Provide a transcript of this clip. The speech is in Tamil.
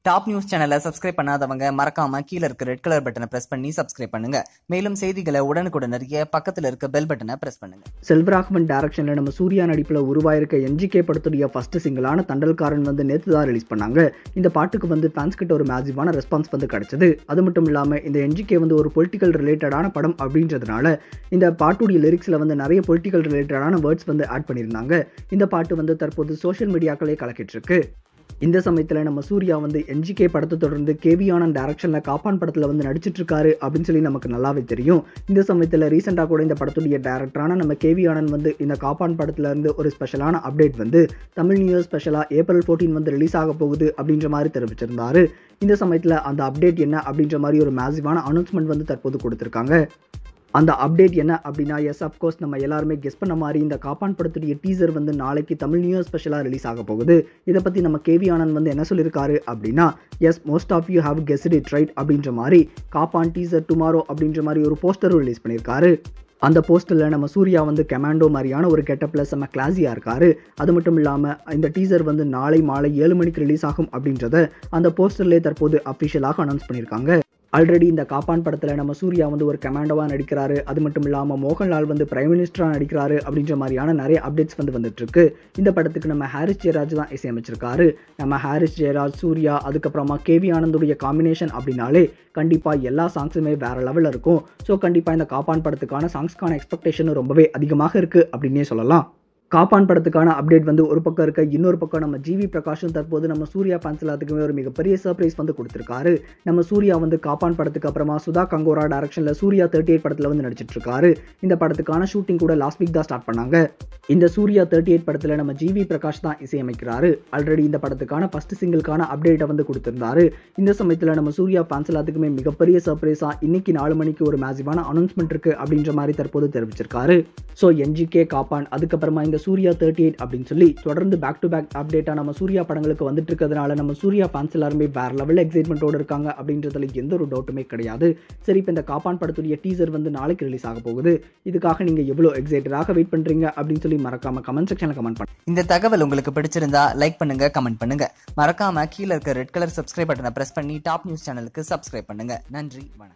டாப் நியூஸ் சேனலை சப்ஸ்கிரைப் பண்ணாதவங்க மறக்காம கீழ இருக்க ரெட் கலர் பட்டனை பிரஸ் பண்ணி சப்ஸ்கிரைப் பண்ணுங்க. மேலும் செய்திகளை உடனுக்குடன் அறிய பக்கத்துல இருக்க பெல் பட்டனை பிரஸ் பண்ணுங்க. செல்வராகவன் டைரக்ஷன்ல நம்ம சூர்யா நடிப்புல உருவாயிருக்க என்ஜிகே படத்துடைய ஃபர்ஸ்ட் சிங்கிளான தண்டல்காரன் நேற்று தான் ரிலீஸ் பண்ணாங்க. இந்த பாட்டுக்கு ஃபேன்ஸ் கிட்ட ஒரு மேசிவான ரெஸ்பான்ஸ் கிடைச்சது. அது மட்டும் இல்லாம இந்த என்ஜிகே ஒரு பொலிட்டிக்கல் ரிலேட்டடான படம் அப்படின்றதுனால இந்த பாட்டுடைய லிரிக்ஸ்ல நிறைய பொலிட்டிக்கல் ரிலேட்டடான வேர்ட்ஸ் ஆட் பண்ணியிருந்தாங்க. இந்த பாட்டு தற்போது சோஷியல் மீடியாக்களே கலக்கிட்டு இருக்கு. இந்த சமயத்தில் நம்ம சூர்யா என்ஜிகே படத்தை தொடர்ந்து கேவி ஆனந்த் டைரக்ஷனில் காப்பான் படத்தில் நடிச்சிட்டு இருக்காரு அப்படின்னு சொல்லி நமக்கு நல்லாவே தெரியும். இந்த சமயத்தில் ரீசெண்டாக கூட இந்த படத்துடைய டைரக்டரான நம்ம கேவி ஆனந்த் இந்த காப்பான் படத்துல இருந்து ஒரு ஸ்பெஷலான அப்டேட் தமிழ் நியூ இயர் ஸ்பெஷலாக ஏப்ரல் 14 ரிலீஸ் ஆக போகுது அப்படின்ற மாதிரி தெரிவிச்சிருந்தாரு. இந்த சமயத்தில் அந்த அப்டேட் என்ன அப்படின்ற மாதிரி ஒரு மேசிவான அனௌன்ஸ்மெண்ட் தற்போது கொடுத்துருக்காங்க. அந்த அப்டேட் என்ன அப்படின்னா, எஸ் அஃப்கோர்ஸ் நம்ம எல்லாருமே கெஸ் பண்ண மாதிரி இந்த காப்பான் படத்துடைய டீசர் நாளைக்கு தமிழ் நியூ இயர் ஸ்பெஷலாக ரிலீஸ் ஆக போகுது. இதை பற்றி நம்ம கேவி ஆனந்த் என்ன சொல்லியிருக்காரு அப்படின்னா, as most of you have guessed it right அப்படின்ற மாதிரி காப்பான் டீசர் டுமாரோ அப்படின்ற மாதிரி ஒரு போஸ்டரும் ரிலீஸ் பண்ணியிருக்காரு. அந்த போஸ்டரில் நம்ம சூர்யா கமாண்டோ மாதிரியான ஒரு கெட்டப்பில் செம்ம கிளாஸியாக இருக்காரு. அது மட்டும் இல்லாமல் இந்த டீசர் நாளை மாலை 7 மணிக்கு ரிலீஸ் ஆகும் அப்படின்றத அந்த போஸ்டர்லேயே தற்போது அஃபிஷியலாக அனௌன்ஸ் பண்ணியிருக்காங்க. ஆல்ரெடி இந்த காப்பான் படத்தில் நம்ம சூர்யா ஒரு கமாண்டோவாக நடிக்கிறாரு. அது மட்டும் இல்லாமல் மோகன்லால் பிரைம் மினிஸ்டராக நடிக்கிறாரு அப்படின்ற மாதிரியான நிறைய அப்டேட்ஸ் வந்துட்டு இருக்கு. இந்த படத்துக்கு நம்ம ஹாரிஸ் ஜெயராஜ் தான் இசையமைச்சிருக்காரு. நம்ம ஹாரிஸ் ஜெயராஜ், சூர்யா, அதுக்கப்புறமா கேவி ஆனந்துடைய காம்பினேஷன் அப்படின்னாலே கண்டிப்பாக எல்லா சாங்ஸுமே வேற லெவலில் இருக்கும். ஸோ கண்டிப்பாக இந்த காப்பான் படத்துக்கான சாங்ஸ்க்கான எக்ஸ்பெக்டேஷன் ரொம்பவே அதிகமாக இருக்குது அப்படின்னே சொல்லலாம். காப்பான் படத்துக்கான அப்டேட் ஒரு பக்கம் இருக்க, இன்னொரு பக்கம் நம்ம ஜிவி பிரகாஷும் தற்போது நம்ம சூர்யா ஃபேன்ஸ் எல்லாத்துக்குமே ஒரு மிகப்பெரிய சர்ப்ரைஸ் கொடுத்துருக்காரு. நம்ம சூர்யா காப்பான் படத்துக்கு அப்புறமா சுதா கங்கோரா டைரக்ஷனில் சூர்யா 38 படத்தில் நடிச்சிட்டு இருக்காரு. இந்த படத்துக்கான ஷூட்டிங் கூட லாஸ்ட் வீக் தான் ஸ்டார்ட் பண்ணாங்க. இந்த சூர்யா 38 படத்தில் நம்ம ஜிவி பிரகாஷ் தான் இசையமைக்கிறாரு. ஆல்ரெடி இந்த படத்துக்கான ஃபர்ஸ்ட் சிங்கிள்கான அப்டேட்டை கொடுத்திருந்தாரு. இந்த சமயத்தில் நம்ம சூர்யா ஃபேன்ஸ் எல்லாத்துக்குமே மிகப்பெரிய சர்ப்ரைஸாக இன்னைக்கு 4 மணிக்கு ஒரு மேசிவான அனௌன்ஸ்மெண்ட் இருக்கு அப்படின்ற மாதிரி தற்போது தெரிவிச்சிருக்காரு. ஸோ என்ஜிகே காப்பான், அதுக்கப்புறமா இந்த சூர்யா 38 அப்படின்னு சொல்லி தொடர்ந்து பேக் டு பேக் அப்டேட்டா நம்ம சூர்யா படங்களுக்கு வந்துட்டு இருக்கிறதுனால நம்ம சூர்யா ஃபேன்ஸ் எல்லாருமே வேற லெவலில் எக்ஸைட்மெண்ட்டோட இருக்காங்க அப்படின்றதுல எந்த ஒரு டவுட்டுமே கிடையாது. சரி, இப்போ இந்த காப்பான் படத்துடைய டீசர் நாளைக்கு ரிலீஸ் ஆக போகுது. இதுக்காக நீங்க எவ்வளவு எக்ஸைட்டடாக வெயிட் பண்றீங்க அப்படின்னு சொல்லி மறக்காம கமெண்ட் செக்ஷன்ல கமெண்ட் பண்ணுங்க. இந்த தகவல் உங்களுக்கு பிடிச்சிருந்தா லைக் பண்ணுங்க, கமெண்ட் பண்ணுங்க. மறக்காம கீழ இருக்க ரெட் கலர் சப்ஸ்கிரைப் பட்டனை பிரஸ் பண்ணி டாப் நியூஸ் சேனலுக்கு சப்ஸ்கிரைப் பண்ணுங்க. நன்றி, வணக்கம்.